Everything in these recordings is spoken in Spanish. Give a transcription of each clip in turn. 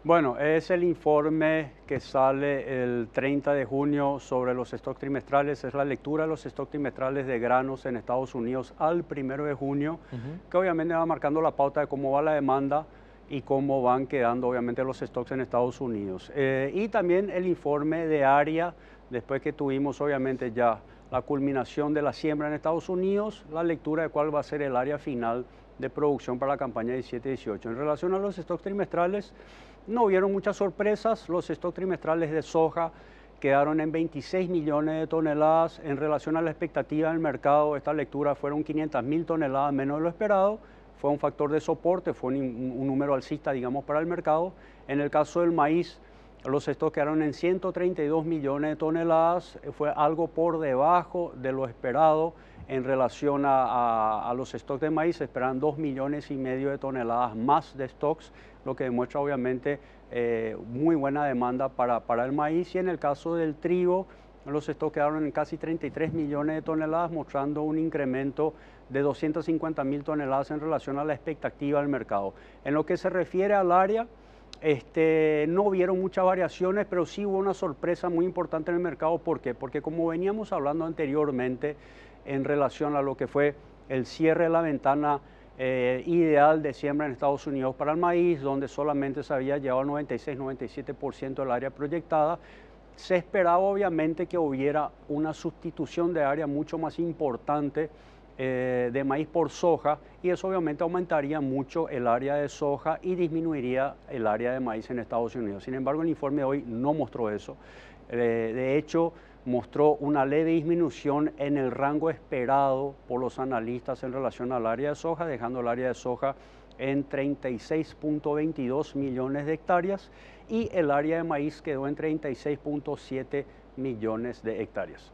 Bueno, es el informe que sale el 30 de junio sobre los stocks trimestrales. Es la lectura de los stocks trimestrales de granos en Estados Unidos al 1 de junio, Ujú. que obviamente va marcando la pauta de cómo va la demanda y cómo van quedando obviamente los stocks en Estados Unidos. Y también el informe de área, después que tuvimos obviamente ya la culminación de la siembra en Estados Unidos, la lectura de cuál va a ser el área final de producción para la campaña 17-18. En relación a los stocks trimestrales, no hubieron muchas sorpresas. Los stocks trimestrales de soja quedaron en 26 millones de toneladas. En relación a la expectativa del mercado, esta lectura fueron 500.000 toneladas menos de lo esperado. Fue un factor de soporte, fue un número alcista, digamos, para el mercado. En el caso del maíz, los stocks quedaron en 132 millones de toneladas. Fue algo por debajo de lo esperado en relación a los stocks de maíz. Se esperan 2,5 millones de toneladas más de stocks, lo que demuestra obviamente muy buena demanda para el maíz. Y en el caso del trigo, los stocks quedaron en casi 33 millones de toneladas, mostrando un incremento de 250.000 toneladas en relación a la expectativa del mercado. En lo que se refiere al área, no hubieron muchas variaciones, pero sí hubo una sorpresa muy importante en el mercado. ¿Por qué? Porque como veníamos hablando anteriormente en relación a lo que fue el cierre de la ventana ideal de siembra en Estados Unidos para el maíz, donde solamente se había llevado el 96-97% del área proyectada, se esperaba obviamente que hubiera una sustitución de área mucho más importante de maíz por soja, y eso obviamente aumentaría mucho el área de soja y disminuiría el área de maíz en Estados Unidos. Sin embargo, el informe de hoy no mostró eso. De hecho, mostró una leve disminución en el rango esperado por los analistas en relación al área de soja, dejando el área de soja en 36,22 millones de hectáreas y el área de maíz quedó en 36,7 millones de hectáreas.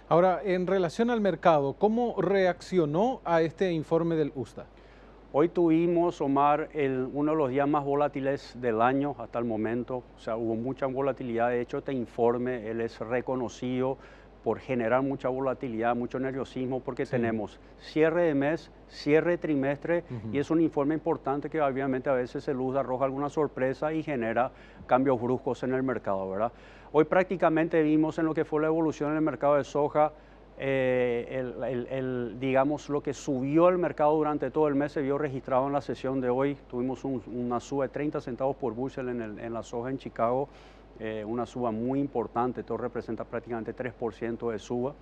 Ahora, en relación al mercado, ¿cómo reaccionó a este informe del USDA? Hoy tuvimos, Omar, uno de los días más volátiles del año hasta el momento. O sea, hubo mucha volatilidad. De hecho, este informe, él es reconocido por generar mucha volatilidad, mucho nerviosismo, porque Sí. tenemos cierre de mes, cierre de trimestre, y Ujú. es un informe importante que obviamente a veces el USDA arroja alguna sorpresa y genera cambios bruscos en el mercado, ¿verdad? Hoy prácticamente vimos en lo que fue la evolución en el mercado de soja, digamos, lo que subió el mercado durante todo el mes se vio registrado en la sesión de hoy. Tuvimos una suba de 30 centavos por bushel en la soja en Chicago, una suba muy importante. Esto representa prácticamente 3% de suba.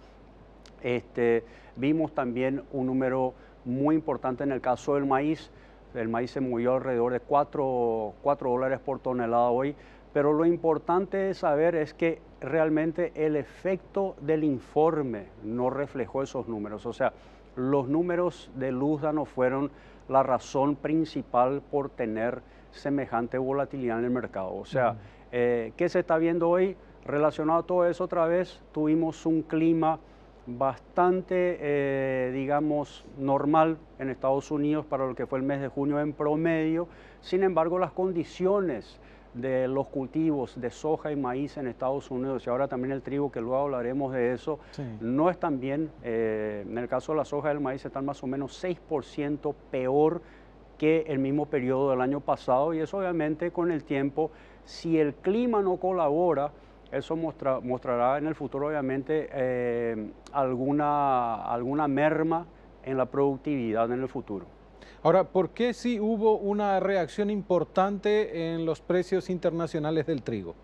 Vimos también un número muy importante en el caso del maíz. El maíz se movió alrededor de 4 dólares por tonelada hoy, pero lo importante de saber es que realmente el efecto del informe no reflejó esos números. O sea, los números de USDA no fueron la razón principal por tener semejante volatilidad en el mercado. O sea, Ujú. ¿qué se está viendo hoy? Relacionado a todo eso otra vez, tuvimos un clima bastante, digamos, normal en Estados Unidos para lo que fue el mes de junio en promedio. Sin embargo, las condiciones de los cultivos de soja y maíz en Estados Unidos y ahora también el trigo, que luego hablaremos de eso, Sí. no están bien. En el caso de la soja y el maíz están más o menos 6% peor que el mismo periodo del año pasado, y eso obviamente con el tiempo, si el clima no colabora, eso mostrará en el futuro obviamente alguna merma en la productividad en el futuro. Ahora, ¿por qué sí hubo una reacción importante en los precios internacionales del trigo?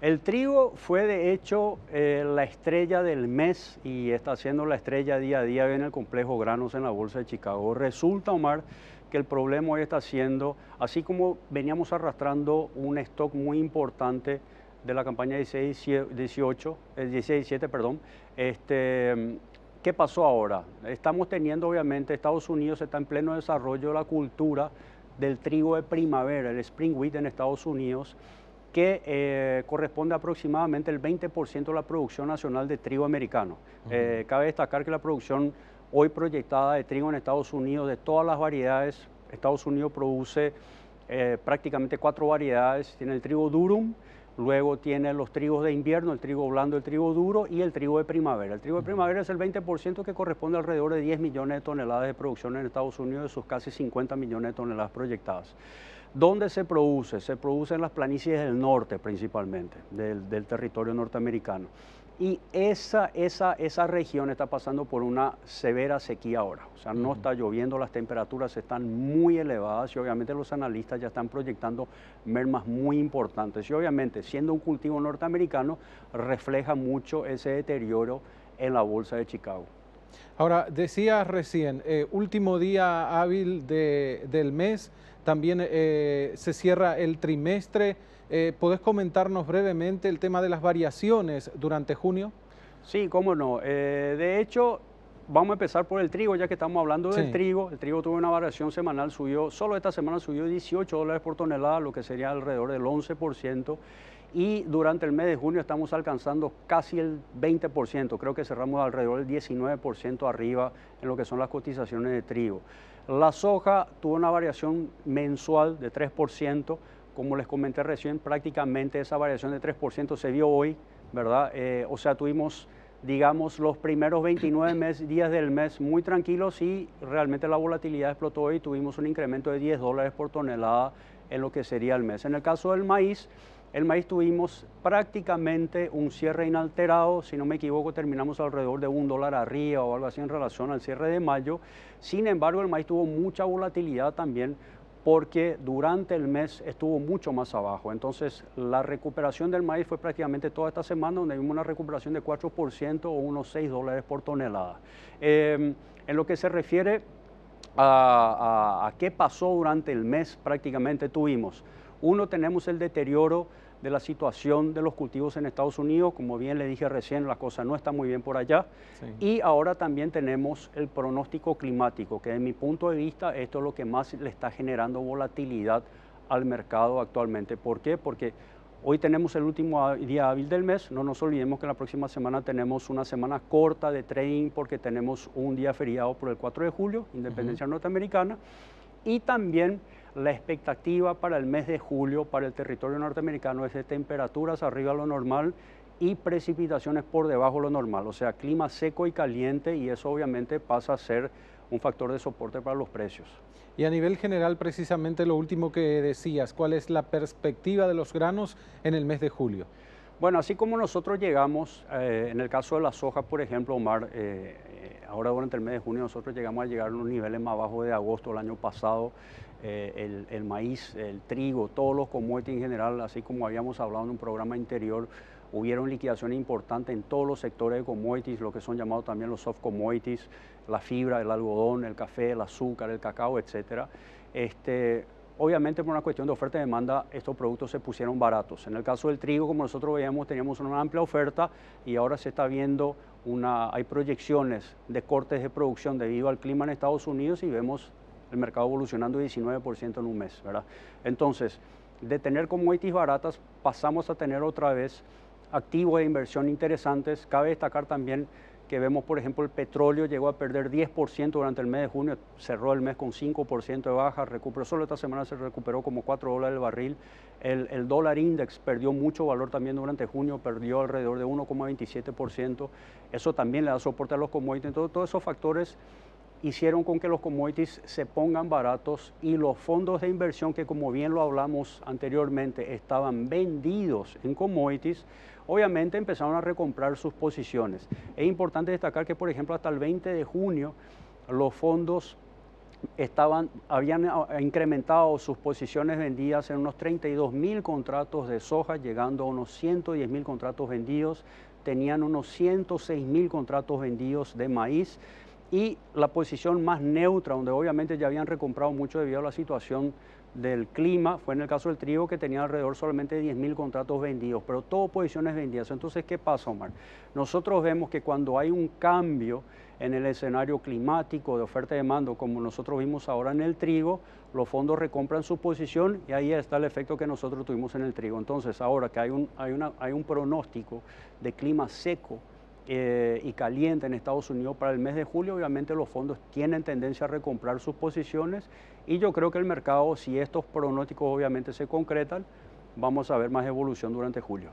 El trigo fue de hecho la estrella del mes y está siendo la estrella día a día en el complejo granos en la Bolsa de Chicago. Resulta, Omar, que el problema hoy está siendo, así como veníamos arrastrando un stock muy importante de la campaña 16-18, 16-17, perdón, ¿qué pasó ahora? Estamos teniendo, obviamente, Estados Unidos está en pleno desarrollo de la cultura del trigo de primavera, el spring wheat en Estados Unidos, que corresponde aproximadamente el 20% de la producción nacional de trigo americano. Ujú. Cabe destacar que la producción hoy proyectada de trigo en Estados Unidos, de todas las variedades, Estados Unidos produce prácticamente 4 variedades. Tiene el trigo durum, luego tiene los trigos de invierno, el trigo blando, el trigo duro y el trigo de primavera. El trigo de Ujú. primavera es el 20%, que corresponde a alrededor de 10 millones de toneladas de producción en Estados Unidos de sus casi 50 millones de toneladas proyectadas. ¿Dónde se produce? Se produce en las planicies del norte principalmente, del territorio norteamericano. Y esa región está pasando por una severa sequía ahora. O sea, no está lloviendo, las temperaturas están muy elevadas y obviamente los analistas ya están proyectando mermas muy importantes. Y obviamente, siendo un cultivo norteamericano, refleja mucho ese deterioro en la bolsa de Chicago. Ahora, decías recién, último día hábil del mes, también se cierra el trimestre. ¿Podés comentarnos brevemente el tema de las variaciones durante junio? Sí, cómo no. De hecho, vamos a empezar por el trigo, ya que estamos hablando del trigo. El trigo tuvo una variación semanal, solo esta semana subió $18 por tonelada, lo que sería alrededor del 11%. Y durante el mes de junio estamos alcanzando casi el 20%, creo que cerramos alrededor del 19% arriba en lo que son las cotizaciones de trigo. La soja tuvo una variación mensual de 3%, como les comenté recién, prácticamente esa variación de 3% se vio hoy, ¿verdad? O sea, tuvimos, digamos, los primeros 29 días del mes muy tranquilos y realmente la volatilidad explotó hoy, tuvimos un incremento de $10 por tonelada en lo que sería el mes. En el caso del maíz, el maíz tuvimos prácticamente un cierre inalterado, si no me equivoco terminamos alrededor de $1 arriba o algo así en relación al cierre de mayo. Sin embargo, el maíz tuvo mucha volatilidad también porque durante el mes estuvo mucho más abajo. Entonces, la recuperación del maíz fue prácticamente toda esta semana, donde vimos una recuperación de 4% o unos $6 por tonelada. En lo que se refiere a qué pasó durante el mes, prácticamente tenemos el deterioro de la situación de los cultivos en Estados Unidos. Como bien le dije recién, la cosa no está muy bien por allá. Sí. Y ahora también tenemos el pronóstico climático, que desde mi punto de vista esto es lo que más le está generando volatilidad al mercado actualmente. ¿Por qué? Porque hoy tenemos el último día hábil del mes. No nos olvidemos que la próxima semana tenemos una semana corta de trading porque tenemos un día feriado por el 4 de julio, Independencia Norteamericana. Y también la expectativa para el mes de julio para el territorio norteamericano es de temperaturas arriba de lo normal y precipitaciones por debajo de lo normal, o sea, clima seco y caliente, y eso obviamente pasa a ser un factor de soporte para los precios. Y a nivel general, precisamente lo último que decías, ¿cuál es la perspectiva de los granos en el mes de julio? Bueno, así como nosotros llegamos, en el caso de la soja, por ejemplo, Omar, ahora durante el mes de junio nosotros llegamos a llegar a unos niveles más bajos de agosto del año pasado. El maíz, el trigo, todos los commodities en general, así como habíamos hablado en un programa anterior, hubieron liquidaciones importantes en todos los sectores de commodities, lo que son llamados también los soft commodities, la fibra, el algodón, el café, el azúcar, el cacao, etc. Obviamente por una cuestión de oferta y demanda, estos productos se pusieron baratos. En el caso del trigo, como nosotros veíamos, teníamos una amplia oferta y ahora se está viendo hay proyecciones de cortes de producción debido al clima en Estados Unidos y vemos el mercado evolucionando 19% en un mes, ¿verdad? Entonces, de tener commodities baratas, pasamos a tener otra vez activos de inversión interesantes. Cabe destacar también que vemos, por ejemplo, el petróleo llegó a perder 10% durante el mes de junio, cerró el mes con 5% de baja, recuperó, solo esta semana se recuperó como $4 el barril. El dólar index perdió mucho valor también durante junio, perdió alrededor de 1,27%. Eso también le da soporte a los commodities. Entonces, todos esos factores hicieron con que los commodities se pongan baratos y los fondos de inversión que, como bien lo hablamos anteriormente, estaban vendidos en commodities, obviamente empezaron a recomprar sus posiciones. Es importante destacar que, por ejemplo, hasta el 20 de junio los fondos habían incrementado sus posiciones vendidas en unos 32.000 contratos de soja, llegando a unos 110.000 contratos vendidos, tenían unos 106.000 contratos vendidos de maíz. Y la posición más neutra, donde obviamente ya habían recomprado mucho debido a la situación del clima, fue en el caso del trigo, que tenía alrededor solamente de 10.000 contratos vendidos, pero todo posiciones vendidas. Entonces, ¿qué pasa, Omar? Nosotros vemos que cuando hay un cambio en el escenario climático de oferta y demanda, como nosotros vimos ahora en el trigo, los fondos recompran su posición y ahí está el efecto que nosotros tuvimos en el trigo. Entonces, ahora que hay un pronóstico de clima seco y caliente en Estados Unidos para el mes de julio, obviamente los fondos tienen tendencia a recomprar sus posiciones y yo creo que el mercado, si estos pronósticos obviamente se concretan, vamos a ver más evolución durante julio.